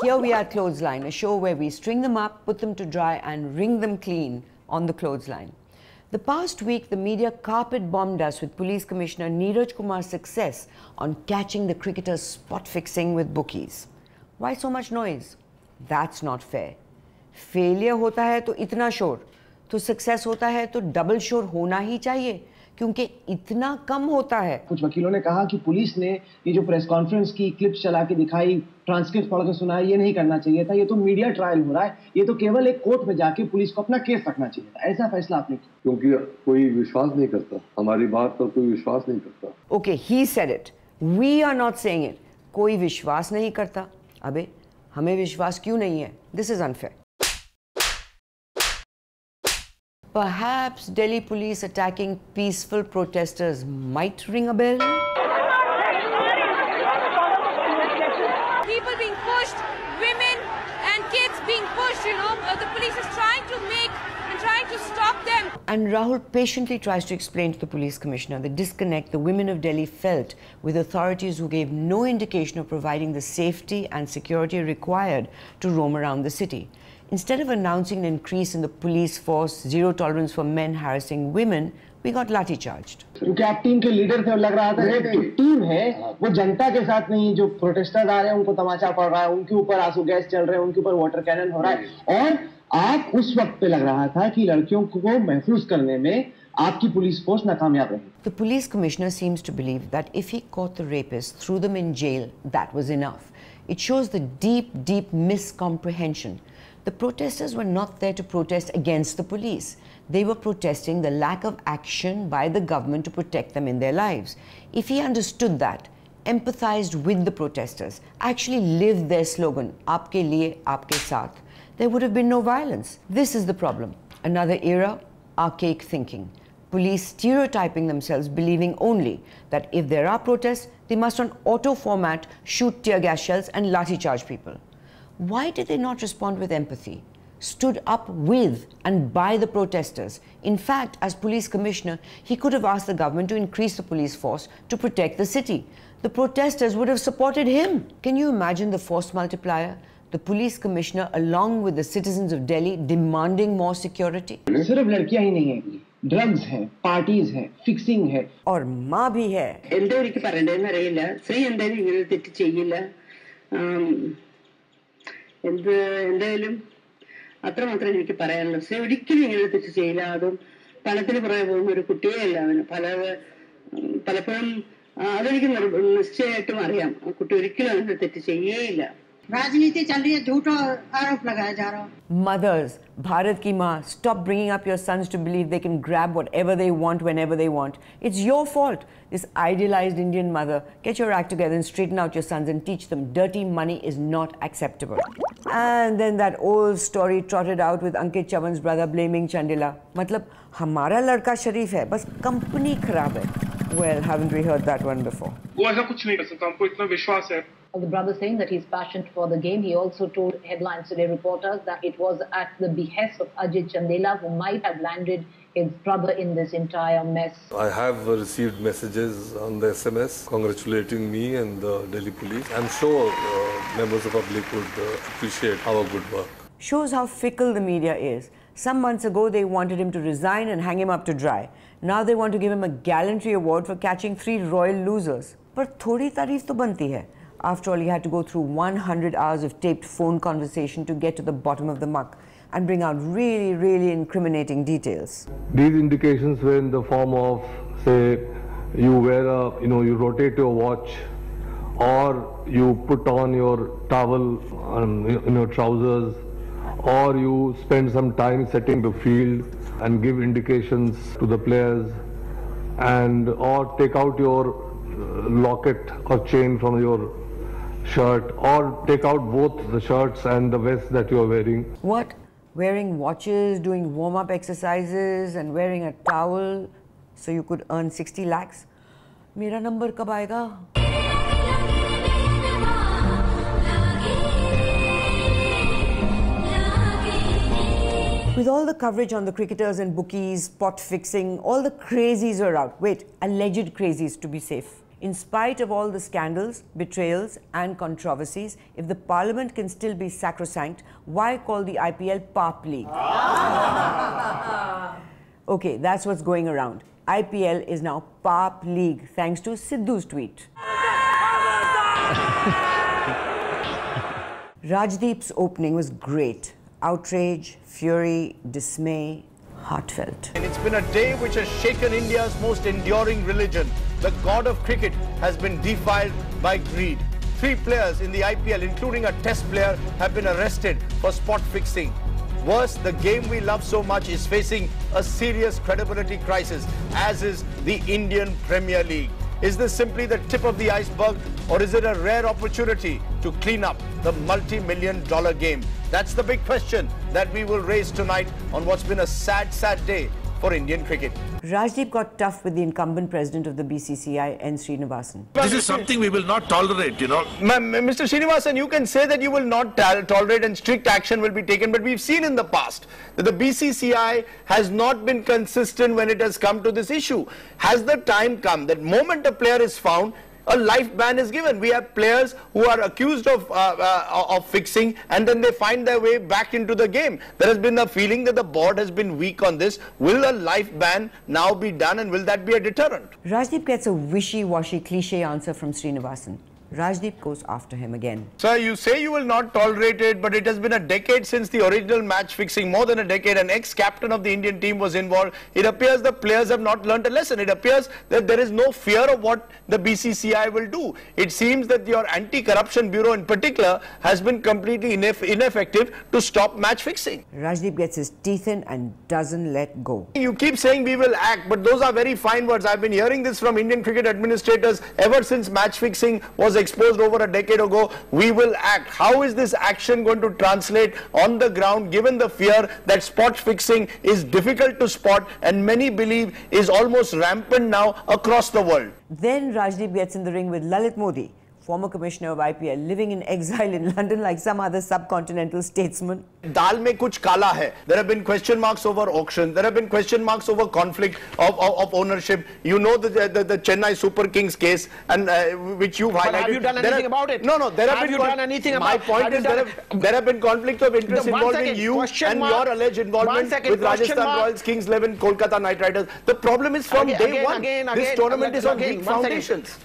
Here we are at Clothesline, a show where we string them up, put them to dry and wring them clean on the clothesline. The past week, the media carpet bombed us with Police Commissioner Neeraj Kumar's success on catching the cricketers spot fixing with bookies. Why so much noise? That's not fair. Failure होता है तो इतना शोर, तो success होता है तो double शोर होना ही चाहिए, क्योंकि इतना कम होता है। कुछ वकीलों ने कहा कि पुलिस ने ये जो प्रेस कॉन्फ्रेंस की क्लिप्स चला के दिखाई, ट्रांसक्रिप्ट पढ़ के सुनाया, ये नहीं करना चाहिए था। ये तो मीडिया ट्रायल हो रहा है, ये तो केवल एक कोर्ट में जाके पुलिस को अपना केस रखना चाहिए था। ऐसा फैसला आपने किया क्योंकि कोई विश्वास नहीं करता, हमारी बात पर कोई विश्वास नहीं करता। Okay, he said it. We are not saying it. कोई विश्वास नहीं करता। अबे हमें विश्वास क्यों नहीं है? This is unfair. Perhaps Delhi police attacking peaceful protesters might ring a bell? People being pushed, women and kids being pushed, the police is trying to stop them. And Rahul patiently tries to explain to the police commissioner the disconnect the women of Delhi felt with authorities who gave no indication of providing the safety and security required to roam around the city. Instead of announcing an increase in the police force, zero tolerance for men harassing women, we got lathi charged. क्योंकि आप team के leader थे और लग रहा था कि team है वो जनता के साथ नहीं, जो प्रोटेस्टर्स आ रहे हैं उनको तमाचा पड़ रहा है, उनके ऊपर आंसू गैस चल रहे हैं, उनके ऊपर वाटर कैनन हो रहा है। और आप उस वक्त पे लग रहा था कि लड़कियों को महफूज करने में आपकी पुलिस फोर्स नाकामयाब रही। The police commissioner seems to believe that if he caught the rapists, threw them in jail, that was enough. It shows the deep, deep miscomprehension. The protesters were not there to protest against the police. They were protesting the lack of action by the government to protect them in their lives. If he understood that, empathized with the protesters, actually lived their slogan, "Aapke liye, aapke saath," there would have been no violence. This is the problem. Another era, archaic thinking. Police stereotyping themselves, believing only that if there are protests, they must on auto format shoot tear gas shells and lathi charge people. Why did they not respond with empathy? Stood up with and by the protesters. In fact, as police commissioner, he could have asked the government to increase the police force to protect the city. The protesters would have supported him. Can you imagine the force multiplier? The police commissioner, along with the citizens of Delhi, demanding more security. सिर्फ लड़कियां ही नहीं है, drugs है, parties है, fixing है, और माँ भी है. എന്തൊരിക്കൽ പറയണ്ടെന്ന് അറിയില്ല. സ്ത്രീ എന്തായാലും ഇങ്ങനെ തെറ്റ് ചെയ്യില്ല. എന്തായാലും അത്രമാത്രം എനിക്ക് പറയാനുള്ളൂ. സ്ത്രീ ഒരിക്കലും ഇങ്ങനെ തെറ്റ് ചെയ്യില്ല. അതും പണത്തിന് പുറകെ പോകുന്ന ഒരു കുട്ടിയല്ല അവന്. പലപ്പോഴും അതെനിക്ക് നിശ്ചയമായിട്ടും അറിയാം. ആ കുട്ടി ഒരിക്കലും അങ്ങനെ തെറ്റ് ചെയ്യേയില്ല. राजनीति चल रही है, झूठा आरोप लगाया जा रहा है। Mothers, Bharat ki maa, stop bringing up your sons to believe they can grab whatever they want whenever they want. It's your fault. This idealized Indian mother, get your act together and straighten out your sons and teach them dirty money is not acceptable. And then that old story trotted out with Ankit Chavan's brother blaming Chandila. Matlab, hamara ladka sharif hai, bas company kharab hai. Well, haven't we heard that one before? वो ऐसा कुछ नहीं कर सकता, हमको इतना विश्वास है. The brother saying that he's passionate for the game. He also told Headlines Today reporters that it was at the behest of Ajit Chandela who might have landed his brother in this entire mess. I have received messages on the SMS congratulating me and the Delhi police. I'm sure members of the public would appreciate our good work. Shows how fickle the media is. Some months ago, they wanted him to resign and hang him up to dry. Now they want to give him a gallantry award for catching 3 royal losers. But thodi tareef to banti hai. After all, he had to go through 100 hours of taped phone conversation to get to the bottom of the muck and bring out really, really incriminating details. These indications were in the form of, say, you wear you rotate your watch, or you put on your towel in your trousers, or you spend some time setting the field and give indications to the players, and or take out your locket or chain from your shirt, or take out both the shirts and the vest that you are wearing. What? Wearing watches, doing warm-up exercises and wearing a towel so you could earn 60 lakhs? Mera number kab aayega? With all the coverage on the cricketers and bookies, pot fixing, all the crazies are out. Wait, alleged crazies to be safe. In spite of all the scandals, betrayals and controversies, if the parliament can still be sacrosanct, why call the IPL PAP League? Okay, that's what's going around. IPL is now PAP League, thanks to Sidhu's tweet. Rajdeep's opening was great. Outrage, fury, dismay, heartfelt. And it's been a day which has shaken India's most enduring religion. The god of cricket has been defiled by greed. 3 players in the IPL, including a test player, have been arrested for spot fixing. Worse, the game we love so much is facing a serious credibility crisis, as is the Indian Premier League. Is this simply the tip of the iceberg, or is it a rare opportunity to clean up the multi-million-dollar game? That's the big question that we will raise tonight on what's been a sad, sad day for Indian cricket. Rajdeep got tough with the incumbent president of the BCCI, N. Sreenivasan. This is something we will not tolerate, you know. Mr. Sreenivasan, you can say that you will not tolerate and strict action will be taken, but we've seen in the past that the BCCI has not been consistent when it has come to this issue. Has the time come that moment a player is found, a life ban is given? We have players who are accused of fixing and then they find their way back into the game. There has been a feeling that the board has been weak on this. Will a life ban now be done, and will that be a deterrent? Rajdeep gets a wishy-washy cliche answer from Sreenivasan. Rajdeep goes after him again. Sir, you say you will not tolerate it, but it has been a decade since the original match fixing, more than a decade. An ex-captain of the Indian team was involved. It appears the players have not learnt a lesson. It appears that there is no fear of what the BCCI will do. It seems that your anti-corruption bureau in particular has been completely ineffective to stop match fixing. Rajdeep gets his teeth in and doesn't let go. You keep saying we will act, but those are very fine words. I've been hearing this from Indian cricket administrators ever since match fixing was exposed over a decade ago. We will act. How is this action going to translate on the ground, given the fear that spot fixing is difficult to spot and many believe is almost rampant now across the world? Then Rajdeep gets in the ring with Lalit Modi, former commissioner of IPL, living in exile in London like some other subcontinental statesman. Dal mein kuch kala hai. There have been question marks over auction. There have been question marks over conflict of ownership. You know the Chennai Super Kings case, and which you've highlighted. But have you done anything about it? No. There have you done anything about it? My point is there have been conflicts of interest involving you and your alleged involvement with Rajasthan Royals, Kings 11, Kolkata Knight Riders. The problem is from day one. This tournament is on weak foundations.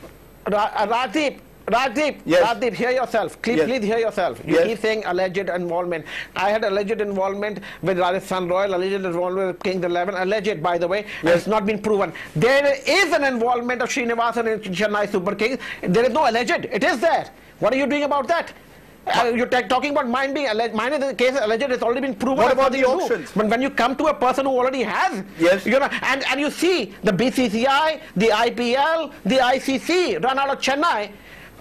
Rajdeep, yes. Rajdeep, hear yourself. Please hear yourself. You keep saying alleged involvement. I had alleged involvement with Rajasthan Royal, alleged involvement with Kings 11, alleged, by the way. Yes. It's not been proven. There is an involvement of Sreenivasan in Chennai Super Kings. There is no alleged. It is there. What are you doing about that? You're talking about mine being alleged. Mine is the case alleged. It's already been proven. What about the auctions? But when you come to a person who already has, yes, you know, and you see the BCCI, the IPL, the ICC run out of Chennai.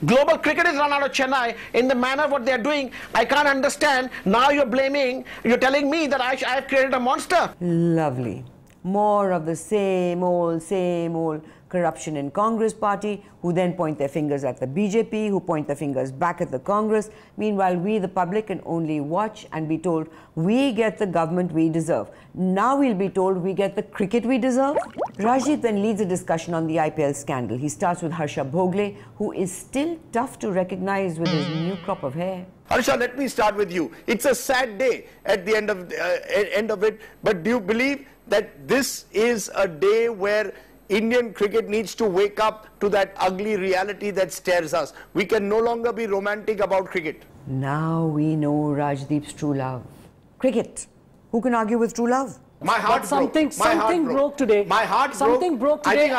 Global cricket is run out of Chennai in the manner what they're doing. I can't understand. Now you're telling me that I have created a monster. Lovely. More of the same old corruption in Congress party, who then point their fingers at the BJP, who point their fingers back at the Congress. Meanwhile, we, the public, can only watch and be told we get the government we deserve. Now we'll be told we get the cricket we deserve. Rajdeep then leads a discussion on the IPL scandal. He starts with Harsha Bhogle, who is still tough to recognize with his new crop of hair. Harsha, let me start with you. It's a sad day at the end of it, but do you believe that this is a day where Indian cricket needs to wake up to that ugly reality that stares us? We can no longer be romantic about cricket. Now we know Rajdeep's true love. Cricket. Who can argue with true love? My heart broke. Something broke today. My heart something broke today,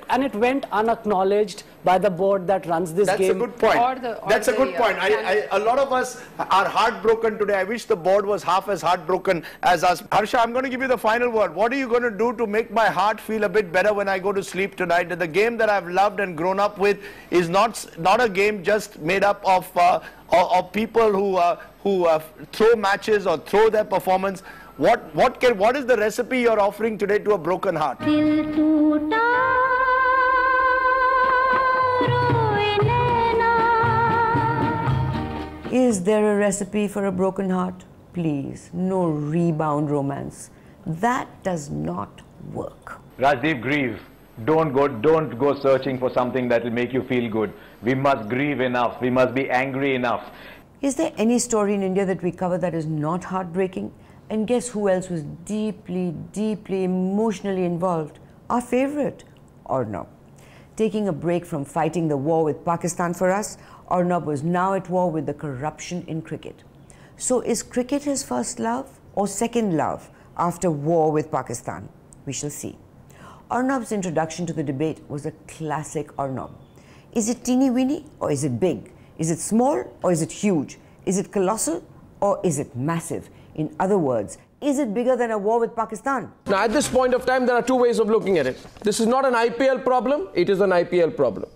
and it went unacknowledged by the board that runs this game. That's a good point. That's a good point. A lot of us are heartbroken today. I wish the board was half as heartbroken as us. Harsha, I'm going to give you the final word. What are you going to do to make my heart feel a bit better when I go to sleep tonight? That the game that I've loved and grown up with is not a game just made up of people who throw matches or throw their performance. What is the recipe you're offering today to a broken heart? Is there a recipe for a broken heart? Please, no rebound romance. That does not work. Rajdeep, grieve. Don't go searching for something that will make you feel good. We must grieve enough. We must be angry enough. Is there any story in India that we cover that is not heartbreaking? And guess who else was deeply, deeply emotionally involved? Our favorite, Arnab. Taking a break from fighting the war with Pakistan for us, Arnab was now at war with the corruption in cricket. So is cricket his first love or second love after war with Pakistan? We shall see. Arnab's introduction to the debate was a classic Arnab. Is it teeny-weeny or is it big? Is it small or is it huge? Is it colossal or is it massive? In other words, is it bigger than a war with Pakistan? Now, at this point of time, there are two ways of looking at it. This is not an IPL problem, it is an IPL problem.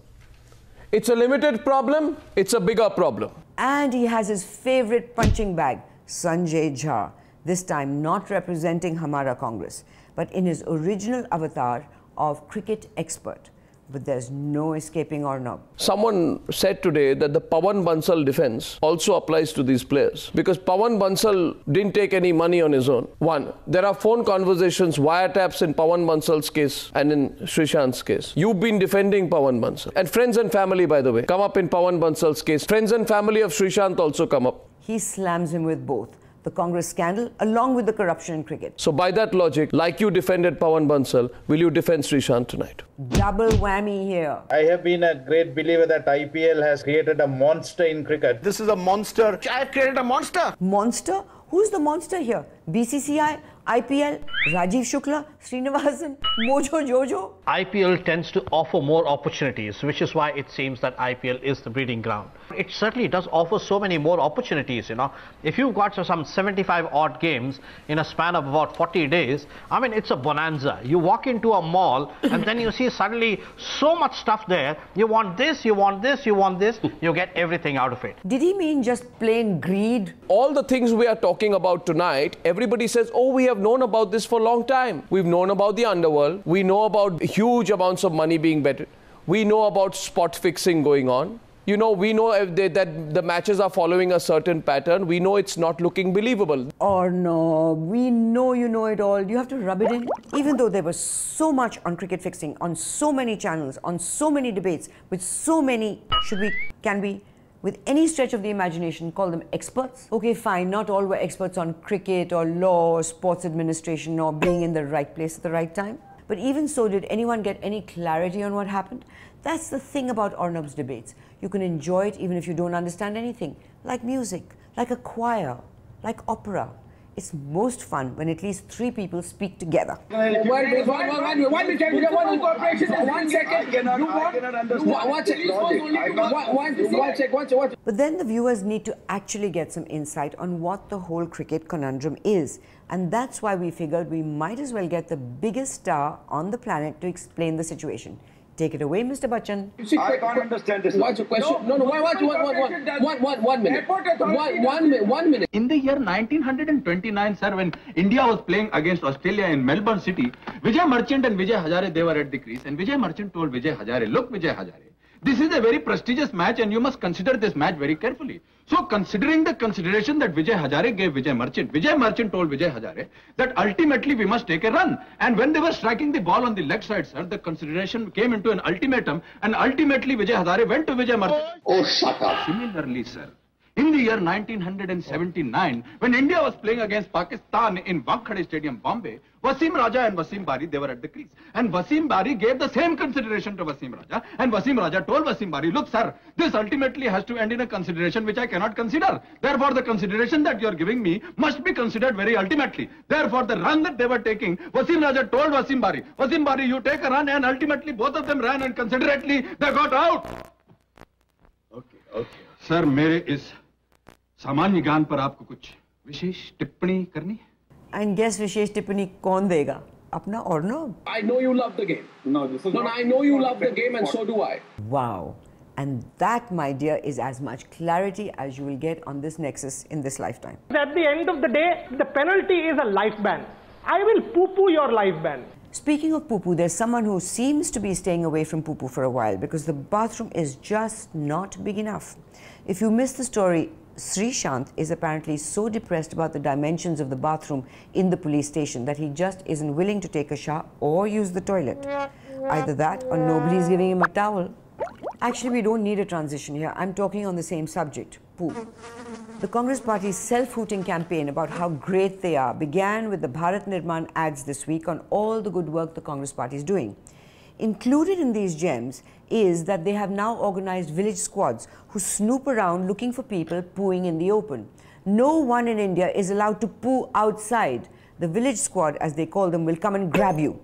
It's a limited problem, it's a bigger problem. And he has his favorite punching bag, Sanjay Jha, this time not representing Hamara Congress, but in his original avatar of cricket expert. But there's no escaping Arnab. Someone said today that the Pawan Bansal defense also applies to these players because Pawan Bansal didn't take any money on his own. One, there are phone conversations, wiretaps in Pawan Bansal's case and in Sreesanth's case. You've been defending Pawan Bansal. And friends and family, by the way, come up in Pawan Bansal's case. Friends and family of Sreesanth also come up. He slams him with both. The Congress scandal along with the corruption in cricket. So by that logic, like you defended Pawan Bansal, will you defend Sreesanth tonight? Double whammy here. I have been a great believer that IPL has created a monster in cricket. This is a monster. I have created a monster. Monster? Who's the monster here? BCCI, IPL, Rajiv Shukla, Srinivasan, Mojo Jojo? IPL tends to offer more opportunities, which is why it seems that IPL is the breeding ground. It certainly does offer so many more opportunities, you know. If you've got some 75 odd games in a span of about 40 days, I mean, it's a bonanza. You walk into a mall and then you see suddenly so much stuff there. You want this, you want this, you want this, you get everything out of it. Did he mean just plain greed? All the things we are talking about tonight, everybody says, oh, we have known about this for a long time. We've known about the underworld. We know about huge amounts of money being betted. We know about spot fixing going on. You know, we know that the matches are following a certain pattern. We know it's not looking believable. Oh no, we know you know it all. You have to rub it in. Even though there was so much on cricket fixing, on so many channels, on so many debates, with so many, can we, with any stretch of the imagination, call them experts? Okay, fine, not all were experts on cricket or law or sports administration or being in the right place at the right time. But even so, did anyone get any clarity on what happened? That's the thing about Arnab's debates. You can enjoy it even if you don't understand anything. Like music, like a choir, like opera. It's most fun when at least 3 people speak together. One second. But then the viewers need to actually get some insight on what the whole cricket conundrum is. And that's why we figured we might as well get the biggest star on the planet to explain the situation. Take it away, Mr. Bachchan. I can't understand this. What's your question? No, one minute. One minute. In the year 1929, sir, when India was playing against Australia in Melbourne City, Vijay Merchant and Vijay Hazare, they were at the crease. And Vijay Merchant told Vijay Hazare, look, Vijay Hazare, this is a very prestigious match and you must consider this match very carefully. So considering the consideration that Vijay Hazare gave Vijay Merchant told Vijay Hazare that ultimately we must take a run. And when they were striking the ball on the leg side, sir, the consideration came into an ultimatum and ultimately Vijay Hazare went to Vijay Merchant. Oh, shut up. Similarly, sir, in the year 1979, when India was playing against Pakistan in Wankhede Stadium, Bombay, Wasim Raja and Wasim Bari, they were at the crease. And Wasim Bari gave the same consideration to Wasim Raja. And Wasim Raja told Wasim Bari, look, sir, this ultimately has to end in a consideration which I cannot consider. Therefore, the consideration that you are giving me must be considered very ultimately. Therefore, the run that they were taking, Wasim Raja told Wasim Bari, you take a run, and ultimately both of them ran and considerately they got out. Okay. Sir, मेरे इस सामान्य ज्ञान पर आपको कुछ विशेष टिप्पणी करनी है? And guess विशेष टिप्पणी कौन देगा? अपना Arnab? I know you love the game. No, I know you love the game and so do I. Wow. And that, my dear, is as much clarity as you will get on this nexus in this lifetime. At the end of the day, the penalty is a life ban. I will poo-poo your life ban. Speaking of poo-poo, there's someone who seems to be staying away from poo-poo for a while because the bathroom is just not big enough. If you missed the story, Sreesanth is apparently so depressed about the dimensions of the bathroom in the police station that he just isn't willing to take a shower or use the toilet. Either that or nobody's giving him a towel. Actually, we don't need a transition here. I'm talking on the same subject, poo. The Congress Party's self-hooting campaign about how great they are began with the Bharat Nirman ads this week on all the good work the Congress Party is doing. Included in these gems is that they have now organized village squads who snoop around looking for people pooing in the open. No one in India is allowed to poo outside. The village squad, as they call them, will come and grab you.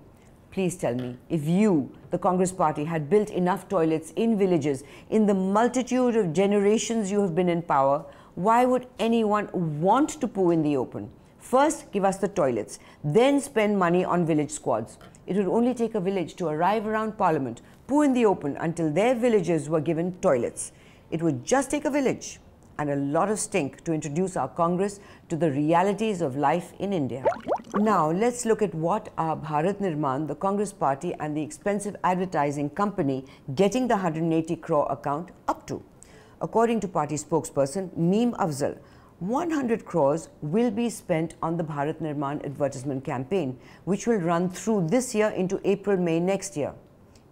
Please tell me, if you, the Congress Party, had built enough toilets in villages in the multitude of generations you have been in power, why would anyone want to poo in the open? First, give us the toilets, then spend money on village squads. It would only take a village to arrive around Parliament, poo in the open until their villagers were given toilets. It would just take a village and a lot of stink to introduce our Congress to the realities of life in India. Now, let's look at what are Bharat Nirman, the Congress Party and the expensive advertising company getting the 180 crore account up to. According to party spokesperson Meem Afzal, 100 crores will be spent on the Bharat Nirman advertisement campaign, which will run through this year into April-May next year.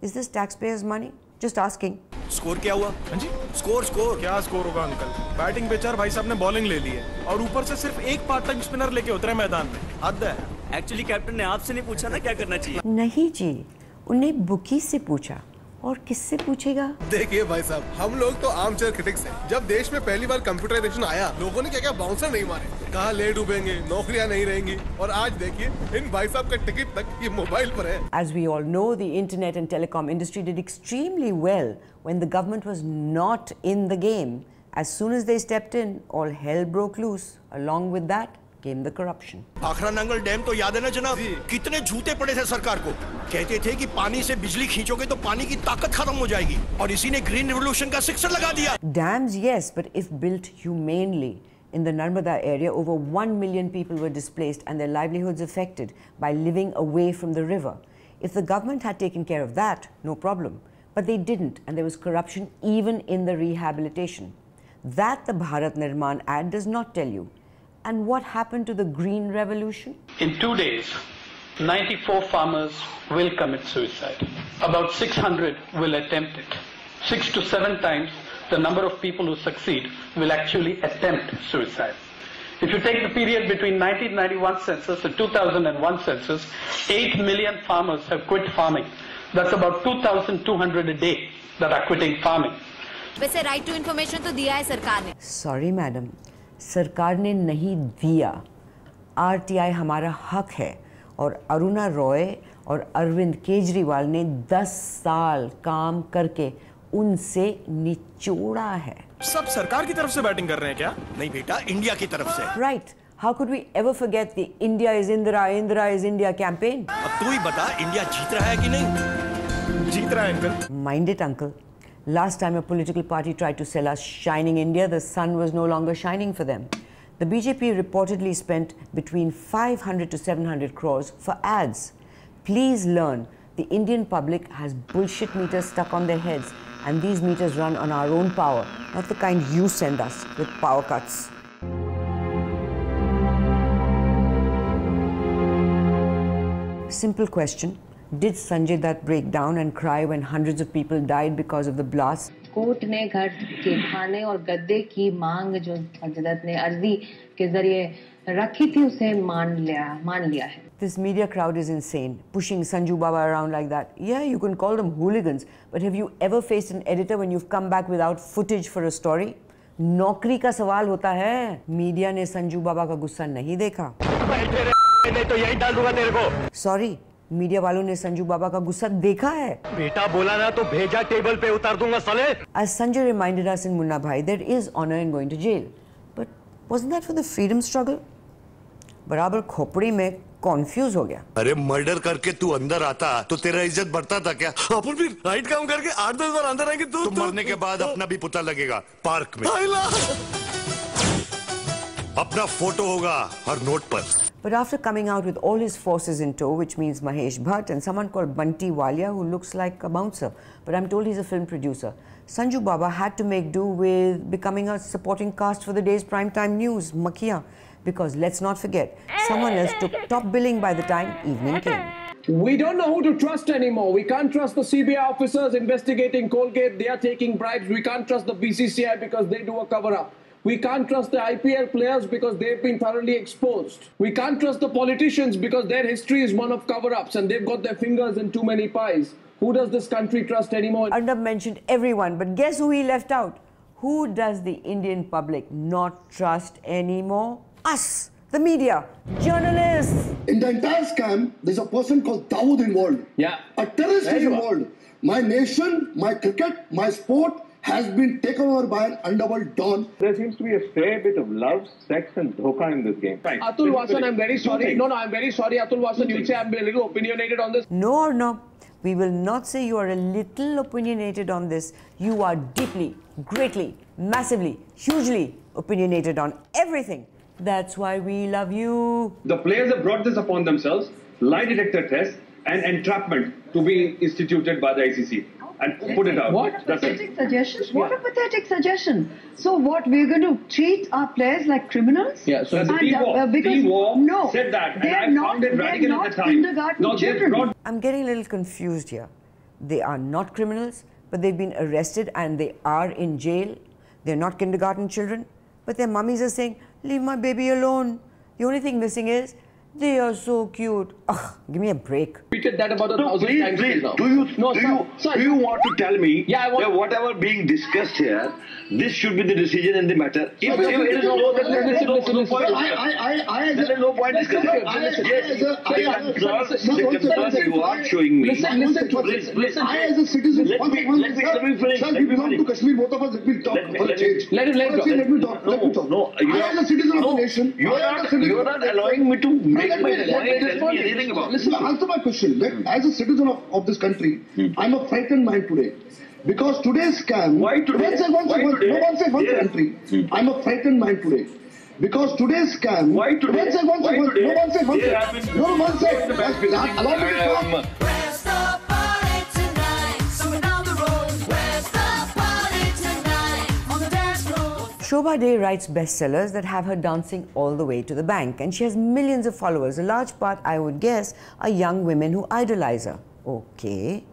Is this taxpayers' money? Just asking. Score क्या हुआ? हाँ जी? Score क्या score होगा uncle? Batting पे 4 भाई साहब ने bowling ले ली है और ऊपर से सिर्फ एक पार्ट टाइम स्पिनर लेके उतरे मैदान में. हद है. एक्चुअली कैप्टन ने आपसे नहीं पूछा ना क्या करना चाहिए. नहीं जी, उन्हें बुकी से पूछा. और किससे पूछेगा? देखिए भाई साहब, हम लोग तो आर्मचेयर क्रिटिक्स हैं। जब देश में पहली बार कंप्यूटराइजेशन आया, लोगों ने क्या-क्या बाउंसर नहीं मारे, कहा ले डूबेंगे, नौकरियां नहीं रहेंगी, और आज देखिए इन भाई साहब का टिकट तक ये मोबाइल पर है। As we all know, the internet and telecom industry did extremely well when the government was not in the game. As soon as they stepped in, all hell broke loose. Along with that came the corruption. Bhakra Nangal dam तो याद है ना जनाब? कितने झूठे पड़े थे सरकार को. कहते थे कि पानी से बिजली खींचोगे तो पानी की ताकत खत्म हो जाएगी, और इसी ने ग्रीन रिवोल्यूशन का सिक्सर लगा दिया. Dams, yes, but if built humanely. In the Narmada area, over 1 million people were displaced and their livelihoods affected by living away from the river. If the government had taken care of that, no problem. But they didn't, and there was corruption even in the rehabilitation. That the Bharat Nirman ad does not tell you. And what happened to the green revolution? In 2 days, 94 farmers will commit suicide. About 600 will attempt it. 6 to 7 times the number of people who succeed will actually attempt suicide. If you take the period between 1991 census and 2001 census, 8 million farmers have quit farming. That's about 2,200 a day that are quitting farming. वैसे right to information तो दिया है सरकार ने. Sorry madam, सरकार ने नहीं दिया. RTI हमारा हक है, और अरुणा रॉय और अरविंद केजरीवाल ने 10 साल काम करके उनसे निचोड़ा है. सब सरकार की तरफ से बैटिंग कर रहे हैं क्या? नहीं बेटा, इंडिया की तरफ से. Right. How could we ever forget the India is Indira, Indira is India campaign? अब तू ही बता, इंडिया जीत रहा है कि नहीं? जीत रहा है uncle. Mind it, uncle. Last time a political party tried to sell us shining India, the sun was no longer shining for them. The BJP reportedly spent between 500 to 700 crores for ads. Please learn, the Indian public has bullshit meters stuck on their heads, and these meters run on our own power, not the kind you send us with power cuts. Simple question. Did Sanjay Dutt break down and cry when hundreds of people died because of the blast? Court ने घर के खाने और गद्दे की मांग जो संजय दत्त ने अर्जी के जरिए रखी थी उसे मान लिया है. This media crowd is insane, pushing Sanju Baba around like that. Yeah, you can call them hooligans, but have you ever faced an editor when you've come back without footage for a story? नौकरी का सवाल होता है. Media ने संजू बाबा का गुस्सा नहीं देखा. नहीं तो यही डाल दूंगा तेरे को. Sorry, मीडिया वालों ने संजू बाबा का गुस्सा देखा है. बेटा बोला ना तो भेजा टेबल पे उतार दूंगा साले. As Sanjay reminded us in Munna Bhai, there is honor in going to jail. But wasn't that for the freedom struggle? बराबर खोपड़ी में कॉन्फ्यूज हो गया. अरे मर्डर करके तू अंदर आता तो तेरा इज्जत बढ़ता था क्या? अपन भी राइट काम करके 8-10 बार अंदर आएंगे तो मरने के बाद अपना भी पुतला लगेगा पार्क में. अपना फोटो होगा हर नोट पर. But after coming out with all his forces in tow, which means Mahesh Bhatt and someone called Bunty Walia, who looks like a bouncer, but I'm told he's a film producer, Sanju Baba had to make do with becoming a supporting cast for the day's primetime news, Makia, because let's not forget, someone else took top billing by the time evening came. We don't know who to trust anymore. We can't trust the CBI officers investigating Colgate. They are taking bribes. We can't trust the BCCI because they do a cover-up. We can't trust the IPL players because they've been thoroughly exposed. We can't trust the politicians because their history is one of cover-ups and they've got their fingers in too many pies. Who does this country trust anymore? Arnab mentioned everyone, but guess who he left out? Who does the Indian public not trust anymore? Us, the media, journalists. In the entire scam, there's a person called Dawood involved. Yeah. A terrorist is involved. My nation, my cricket, my sport has been taken over by an underworld don. There seems to be a fair bit of love, sex and dhoka in this game. Right. Atul Vasan, I'm very sorry. No, I'm very sorry, Atul Vasan. You'll say I'm a little opinionated on this. No, no. We will not say you are a little opinionated on this. You are deeply, greatly, massively, hugely opinionated on everything. That's why we love you. The players have brought this upon themselves, lie detector tests and entrapment to be instituted by the ICC. And put it out. What? Pathetic suggestions? What a pathetic suggestion. So what, we're going to treat our players like criminals? Yeah, so the P-War no, said that, and they're I not, found it radical at the time. Kindergarten children. I'm getting a little confused here. They are not criminals, but they've been arrested and they are in jail. They're not kindergarten children, but their mummies are saying, leave my baby alone. The only thing missing is, they are so cute. Ugh, give me a break. Repeated that about 1,000 times. Please, now. do you want to tell me that whatever being discussed here, this should be the decision in the matter? If there is no point discussing. You are showing me. I as a citizen, let me finish. Sir, we belong to Kashmir, both of us, let me talk for a change. Let me talk. No, I as a citizen of the nation, you are not allowing me to make my point. Tell me anything about Listen, answer my question. As a citizen of this country, I'm a frightened man today. Because today's scam... Why today? One second. I'm a frightened man today. Because today's scam... Why today? One second. Allow me to talk. Shobha Day writes bestsellers that have her dancing all the way to the bank, and she has millions of followers. A large part, I would guess, are young women who idolize her. Okay.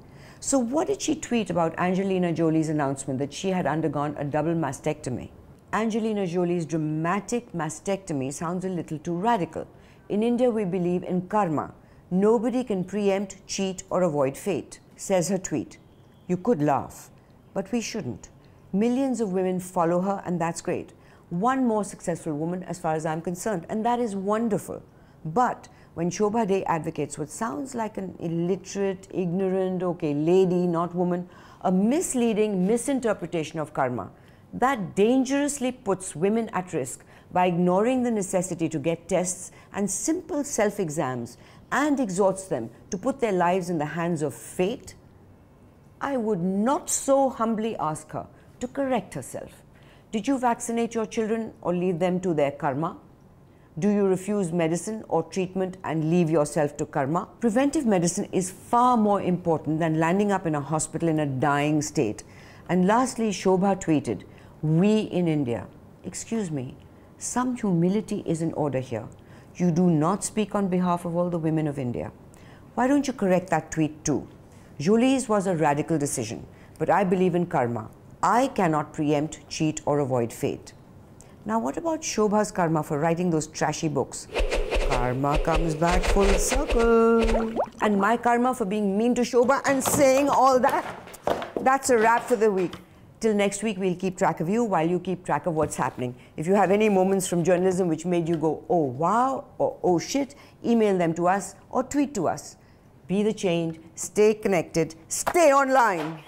So what did she tweet about Angelina Jolie's announcement that she had undergone a double mastectomy? Angelina Jolie's dramatic mastectomy sounds a little too radical. In India, we believe in karma. Nobody can preempt, cheat, or avoid fate, says her tweet. You could laugh, but we shouldn't. Millions of women follow her, and that's great. One more successful woman as far as I'm concerned, and that is wonderful. But when Shobha Day advocates what sounds like an illiterate, ignorant, lady, not woman, a misleading misinterpretation of karma, that dangerously puts women at risk by ignoring the necessity to get tests and simple self-exams and exhorts them to put their lives in the hands of fate, I would not so humbly ask her to correct herself. Did you vaccinate your children or leave them to their karma? Do you refuse medicine or treatment and leave yourself to karma? Preventive medicine is far more important than landing up in a hospital in a dying state. And lastly, Shobha tweeted, "We in India." Excuse me, some humility is in order here. You do not speak on behalf of all the women of India. Why don't you correct that tweet too? Jolie's was a radical decision, but I believe in karma. I cannot preempt, cheat, or avoid fate. Now, what about Shobha's karma for writing those trashy books? Karma comes back full circle. And my karma for being mean to Shobha and saying all that? That's a wrap for the week. Till next week, we'll keep track of you while you keep track of what's happening. If you have any moments from journalism which made you go, oh wow, or oh shit, email them to us or tweet to us. Be the change, stay connected, stay online.